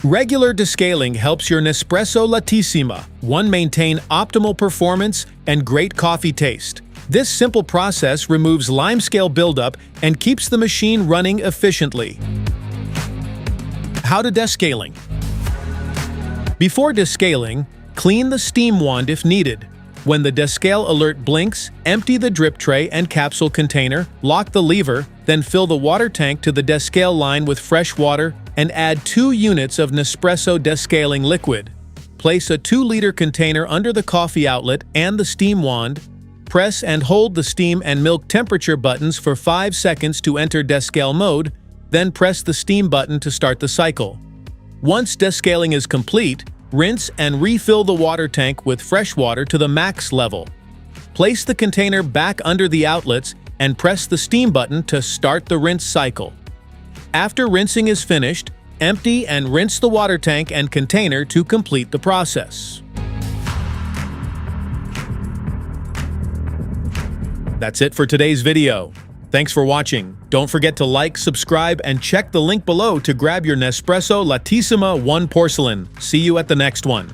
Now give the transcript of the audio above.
Regular descaling helps your NESPRESSO Lattissima maintain optimal performance and great coffee taste. This simple process removes limescale buildup and keeps the machine running efficiently. How to descaling? Before descaling, clean the steam wand if needed. When the Descale alert blinks, empty the drip tray and capsule container, lock the lever, then fill the water tank to the Descale line with fresh water and add 2 units of Nespresso Descaling liquid. Place a 2-liter container under the coffee outlet and the steam wand. Press and hold the steam and milk temperature buttons for 5 seconds to enter Descale mode, then press the steam button to start the cycle. Once descaling is complete, rinse and refill the water tank with fresh water to the max level. Place the container back under the outlets and press the steam button to start the rinse cycle. After rinsing is finished, empty and rinse the water tank and container to complete the process. That's it for today's video. Thanks for watching. Don't forget to like, subscribe, and check the link below to grab your Nespresso Lattissima 1 Porcelain. See you at the next one.